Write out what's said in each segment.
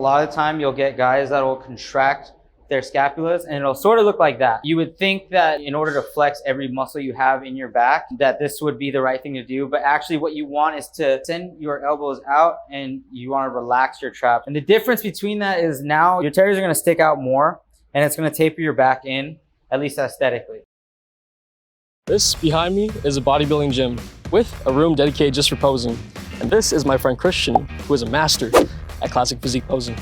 A lot of the time you'll get guys that will contract their scapulas and it'll sort of look like that. You would think that in order to flex every muscle you have in your back, that this would be the right thing to do. But actually what you want is to send your elbows out and you want to relax your traps. And the difference between that is now your terriers are going to stick out more and it's going to taper your back in, at least aesthetically. This behind me is a bodybuilding gym with a room dedicated just for posing. And this is my friend Christian, who is a master at classic physique posing.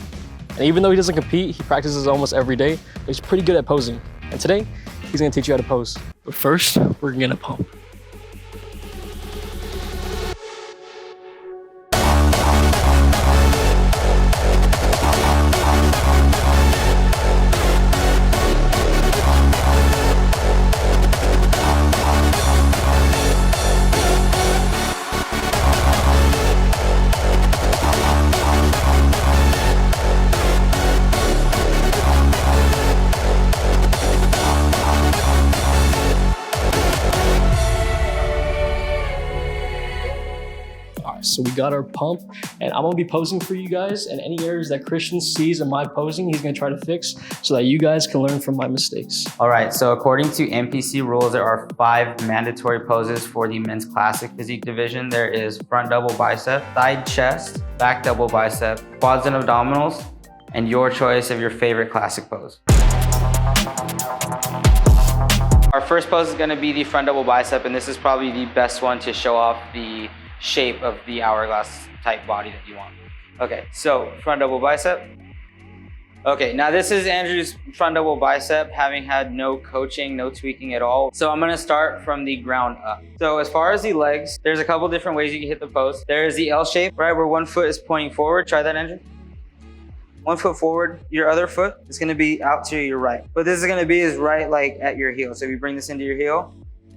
And even though he doesn't compete, he practices almost every day, but he's pretty good at posing. And today, he's gonna teach you how to pose. But first, we're gonna pump. So we got our pump and I'm gonna be posing for you guys, and any areas that Christian sees in my posing, he's gonna try to fix so that you guys can learn from my mistakes. All right, so according to NPC rules, there are 5 mandatory poses for the men's classic physique division. There is front double bicep, side chest, back double bicep, quads and abdominals, and your choice of your favorite classic pose. Our first pose is gonna be the front double bicep, and this is probably the best one to show off the shape of the hourglass type body that you want. Okay, so front double bicep. Okay, now this is Andrew's front double bicep, having had no coaching, no tweaking at all. So I'm gonna start from the ground up. So as far as the legs, there's a couple different ways you can hit the pose. There is the L shape, right, where one foot is pointing forward. Try that, Andrew. One foot forward, your other foot is gonna be out to your right. What this is gonna be is right like at your heel. So if you bring this into your heel,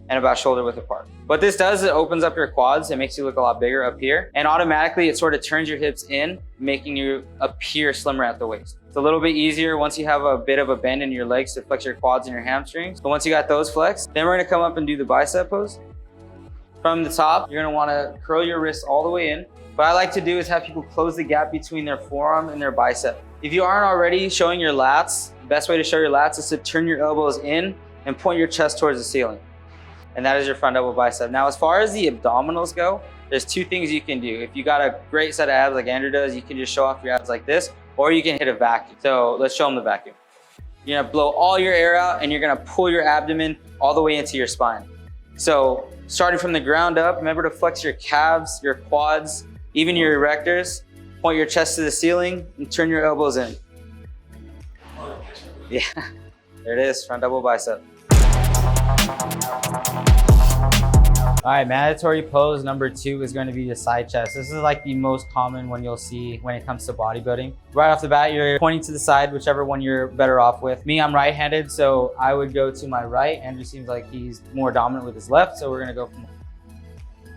and about shoulder width apart. What this does, it opens up your quads. It makes you look a lot bigger up here. And automatically it sort of turns your hips in, making you appear slimmer at the waist. It's a little bit easier once you have a bit of a bend in your legs to flex your quads and your hamstrings. So once you got those flexed, then we're gonna come up and do the bicep pose. From the top, you're gonna wanna curl your wrists all the way in. What I like to do is have people close the gap between their forearm and their bicep. If you aren't already showing your lats, the best way to show your lats is to turn your elbows in and point your chest towards the ceiling. And that is your front double bicep. Now, as far as the abdominals go, there's 2 things you can do. If you got a great set of abs like Andrew does, you can just show off your abs like this, or you can hit a vacuum. So let's show them the vacuum. You're gonna blow all your air out and you're gonna pull your abdomen all the way into your spine. So starting from the ground up, remember to flex your calves, your quads, even your erectors. Point your chest to the ceiling and turn your elbows in. Yeah, there it is, front double bicep. All right, mandatory pose number 2 is going to be the side chest. This is like the most common one you'll see when it comes to bodybuilding. Right off the bat, you're pointing to the side, whichever one you're better off with. Me, I'm right-handed, so I would go to my right. Andrew seems like he's more dominant with his left, so we're gonna go from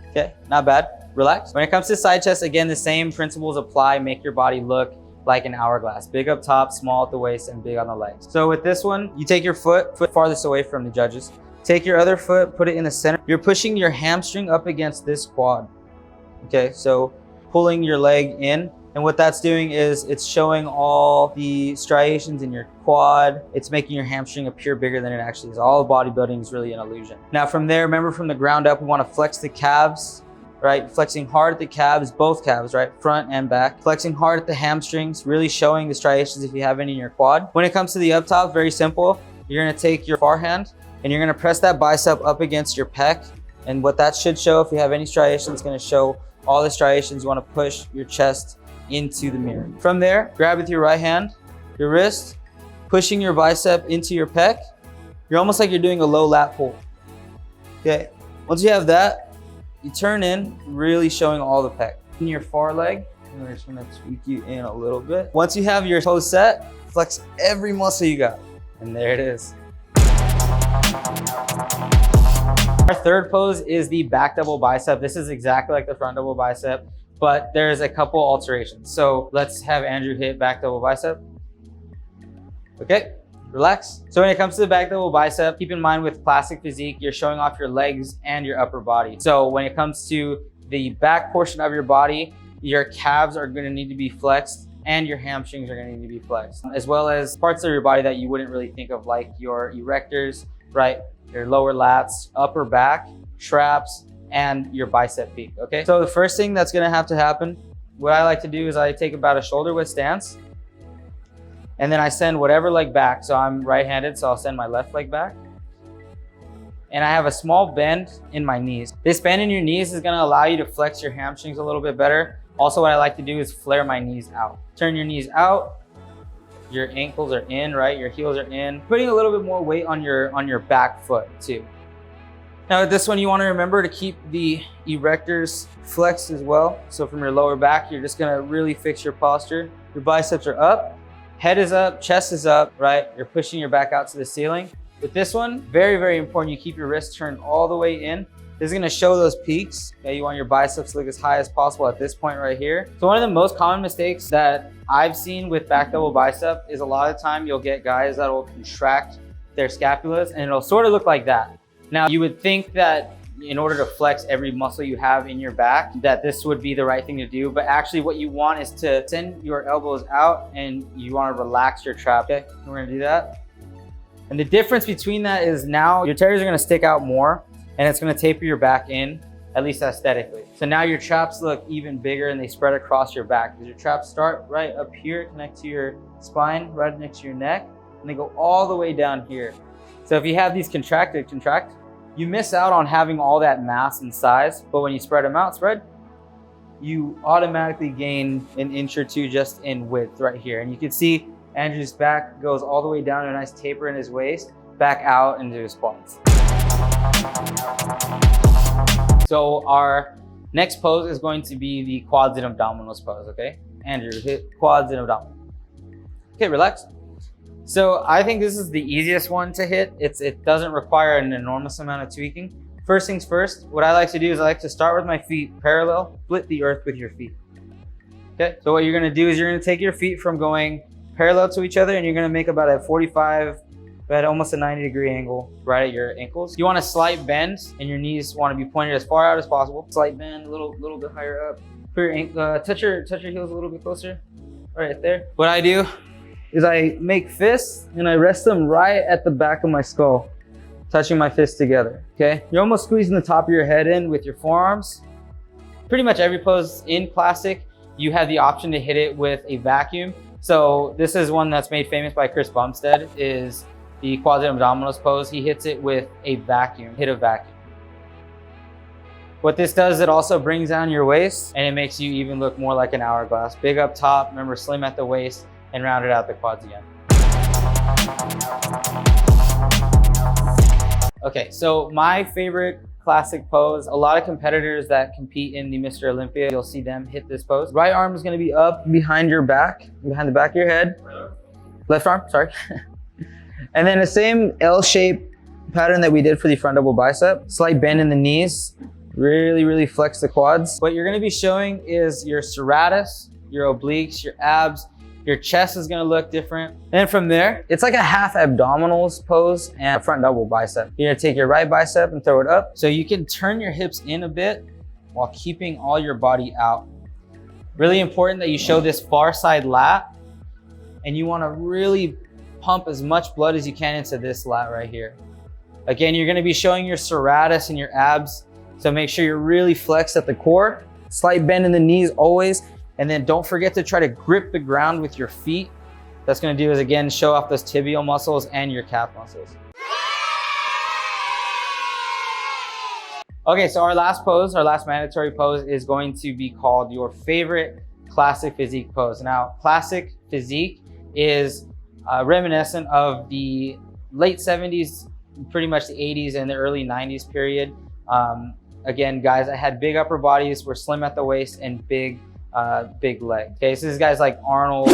okay, not bad, relax. When it comes to side chest, again, the same principles apply. Make your body look like an hourglass. Big up top, small at the waist, and big on the legs. So with this one, you take your foot farthest away from the judges. Take your other foot, put it in the center. You're pushing your hamstring up against this quad. Okay, so pulling your leg in. And what that's doing is it's showing all the striations in your quad. It's making your hamstring appear bigger than it actually is. All bodybuilding is really an illusion. Now from there, remember from the ground up, we wanna flex the calves, right? Flexing hard at the calves, both calves, right? Front and back. Flexing hard at the hamstrings, really showing the striations if you have any in your quad. When it comes to the up top, very simple. You're gonna take your forehand and you're gonna press that bicep up against your pec. And what that should show, if you have any striations, it's gonna show all the striations. You wanna push your chest into the mirror. From there, grab with your right hand, your wrist, pushing your bicep into your pec. You're almost like you're doing a low lat pull. Okay, once you have that, you turn in, really showing all the pec. In your far leg, and we're just gonna tweak you in a little bit. Once you have your pose set, flex every muscle you got. And there it is. Our third pose is the back double bicep. This is exactly like the front double bicep, but there's a couple alterations. So let's have Andrew hit back double bicep. Okay, relax. So when it comes to the back double bicep, keep in mind with classic physique, you're showing off your legs and your upper body. So when it comes to the back portion of your body, your calves are gonna need to be flexed and your hamstrings are gonna need to be flexed, as well as parts of your body that you wouldn't really think of, like your erectors, right? Your lower lats, upper back, traps, and your bicep peak, okay? So the first thing that's gonna have to happen, what I like to do is I take about a shoulder width stance, and then I send whatever leg back. So I'm right-handed, so I'll send my left leg back. And I have a small bend in my knees. This bend in your knees is gonna allow you to flex your hamstrings a little bit better. Also, what I like to do is flare my knees out. Turn your knees out, your ankles are in, right? Your heels are in. Putting a little bit more weight on your back foot too. Now with this one, you wanna remember to keep the erectors flexed as well. So from your lower back, you're just gonna really fix your posture. Your biceps are up, head is up, chest is up, right? You're pushing your back out to the ceiling. With this one, very, very important, you keep your wrist turned all the way in. This is gonna show those peaks. Okay, you want your biceps to look as high as possible at this point right here. So one of the most common mistakes that I've seen with back double bicep is a lot of time you'll get guys that will contract their scapulas and it'll sort of look like that. Now you would think that in order to flex every muscle you have in your back, that this would be the right thing to do. But actually what you want is to send your elbows out and you wanna relax your trap, okay? We're gonna do that. And the difference between that is now your terriers are gonna stick out more and it's gonna taper your back in, at least aesthetically. So now your traps look even bigger and they spread across your back. Because your traps start right up here, connect to your spine, right next to your neck, and they go all the way down here. So if you have these contracted, you miss out on having all that mass and size, but when you spread them out, you automatically gain an inch or two just in width right here. And you can see Andrew's back goes all the way down to a nice taper in his waist, back out into his quads. So our next pose is going to be the quads and abdominals pose, okay? Andrew, hit quads and abdominals. Okay, relax. So I think this is the easiest one to hit. It doesn't require an enormous amount of tweaking. First things first, what I like to do is I like to start with my feet parallel, split the earth with your feet. Okay, so what you're gonna do is you're gonna take your feet from going parallel to each other and you're gonna make about a 45, at almost a 90-degree angle right at your ankles. You want a slight bend and your knees wanna be pointed as far out as possible. Slight bend, a little bit higher up. Put your touch your heels a little bit closer, right there. What I do is I make fists and I rest them right at the back of my skull, touching my fists together, okay? You're almost squeezing the top of your head in with your forearms. Pretty much every pose in classic, you have the option to hit it with a vacuum. So this is one that's made famous by Chris Bumstead, is the quads and abdominals pose. He hits it with a vacuum, hit a vacuum. What this does, it also brings down your waist and it makes you even look more like an hourglass. Big up top, remember slim at the waist, and round it out the quads again. Okay, so my favorite classic pose, a lot of competitors that compete in the Mr. Olympia, you'll see them hit this pose. Right arm is gonna be up behind your back, behind the back of your head. Left arm, sorry. And then the same L-shaped pattern that we did for the front double bicep. Slight bend in the knees, really flex the quads. What you're gonna be showing is your serratus, your obliques, your abs. Your chest is gonna look different. And from there, it's like a half abdominals pose and a front double bicep. You're gonna take your right bicep and throw it up. So you can turn your hips in a bit while keeping all your body out. Really important that you show this far side lat and you wanna really pump as much blood as you can into this lat right here. Again, you're gonna be showing your serratus and your abs. So make sure you're really flexed at the core. Slight bend in the knees always. And then don't forget to try to grip the ground with your feet. That's gonna do is again, show off those tibial muscles and your calf muscles. Okay, so our last pose, our last mandatory pose is going to be called your favorite classic physique pose. Now, classic physique is reminiscent of the late 70s, pretty much the 80s and the early 90s period. Again, guys that had big upper bodies, were slim at the waist and big legs. Okay, so these guys like Arnold,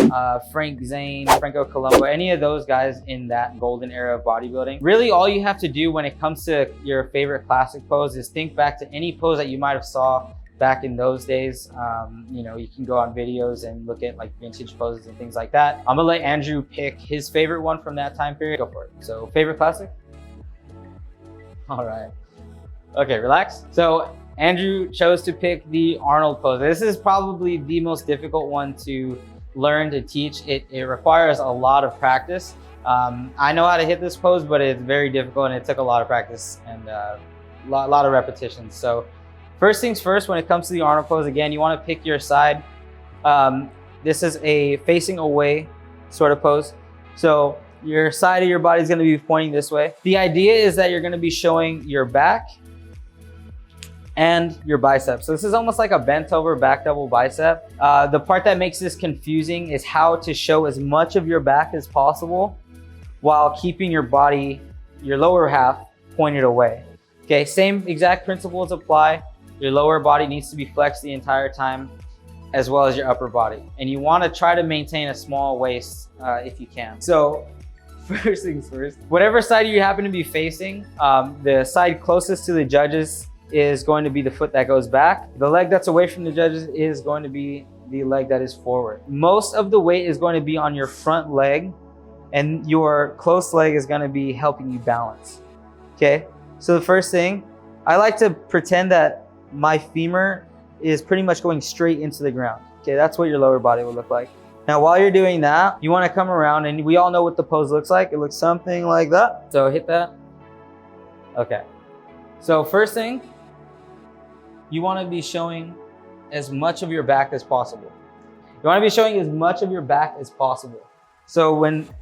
Frank Zane, Franco Columbu, any of those guys in that golden era of bodybuilding. Really all you have to do when it comes to your favorite classic pose is think back to any pose that you might have saw back in those days. You know, you can go on videos and look at like vintage poses and things like that. I'm gonna let Andrew pick his favorite one from that time period. Go for it. So favorite classic? All right. Okay, relax. So Andrew chose to pick the Arnold pose. This is probably the most difficult one to learn to teach, it requires a lot of practice. I know how to hit this pose, but it's very difficult and it took a lot of practice and a lot of repetitions. So first things first, when it comes to the Arnold pose, again, you want to pick your side. This is a facing away sort of pose. So your side of your body is going to be pointing this way. The idea is that you're going to be showing your back and your biceps. So this is almost like a bent over back double bicep. The part that makes this confusing is how to show as much of your back as possible while keeping your body, your lower half, pointed away. Okay, same exact principles apply. Your lower body needs to be flexed the entire time, as well as your upper body. And you want to try to maintain a small waist if you can. So first things first, whatever side you happen to be facing, the side closest to the judges is going to be the foot that goes back. The leg that's away from the judges is going to be the leg that is forward. Most of the weight is going to be on your front leg, and your close leg is going to be helping you balance. Okay, so the first thing, I like to pretend that my femur is pretty much going straight into the ground. Okay, that's what your lower body will look like. Now, while you're doing that, you want to come around, and we all know what the pose looks like. It looks something like that. So hit that. Okay, so first thing, you want to be showing as much of your back as possible. You want to be showing as much of your back as possible. So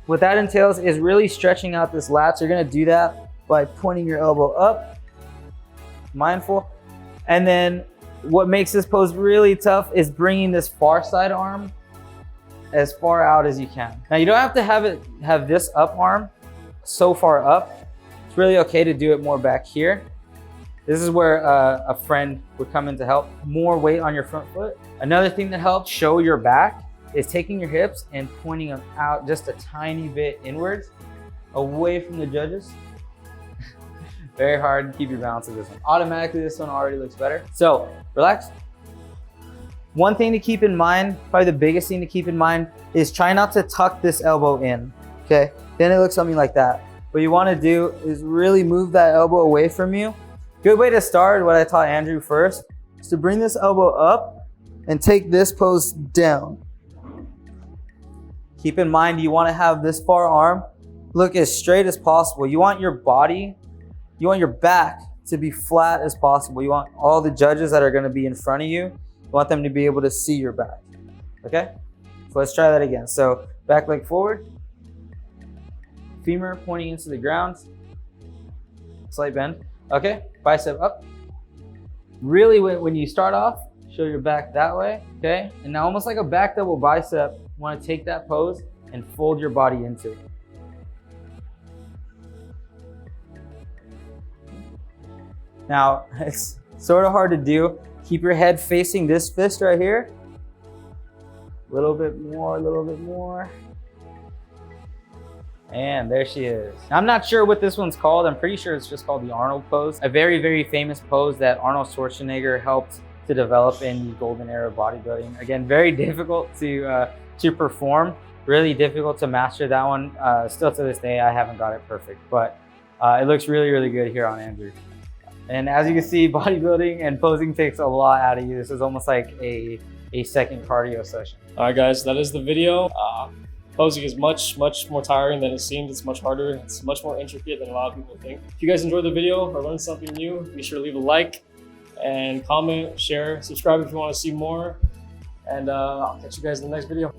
what that entails is really stretching out this lat. So you're going to do that by pointing your elbow up, mindful. And then what makes this pose really tough is bringing this far side arm as far out as you can. Now, you don't have to have this up arm so far up. It's really okay to do it more back here. This is where a friend would come in to help. More weight on your front foot. Another thing that helps show your back is taking your hips and pointing them out just a tiny bit inwards, away from the judges. Very hard to keep your balance with this one. Automatically, this one already looks better. So relax. One thing to keep in mind, probably the biggest thing to keep in mind, is try not to tuck this elbow in, okay? Then it looks something like that. What you wanna do is really move that elbow away from you. Good way to start, what I taught Andrew first, is to bring this elbow up and take this pose down. Keep in mind, you wanna have this far arm look as straight as possible. You want your body, you want your back to be flat as possible. You want all the judges that are gonna be in front of you, you want them to be able to see your back, okay? So let's try that again. So back leg forward, femur pointing into the ground, slight bend, okay? Bicep up. Really, when you start off, show your back that way, okay? And now almost like a back double bicep, you wanna take that pose and fold your body into it. Now, it's sort of hard to do. Keep your head facing this fist right here. A little bit more, a little bit more. And there she is. I'm not sure what this one's called. I'm pretty sure it's just called the Arnold pose. A very, very famous pose that Arnold Schwarzenegger helped to develop in the golden era of bodybuilding. Again, very difficult to perform. Really difficult to master that one. Still to this day, I haven't got it perfect, but it looks really, really good here on Andrew. And as you can see, bodybuilding and posing takes a lot out of you. This is almost like a second cardio session. All right, guys, that is the video. Posing is much more tiring than it seems. It's much harder. It's much more intricate than a lot of people think. If you guys enjoyed the video or learned something new, be sure to leave a like and comment, share, subscribe if you want to see more. And I'll catch you guys in the next video.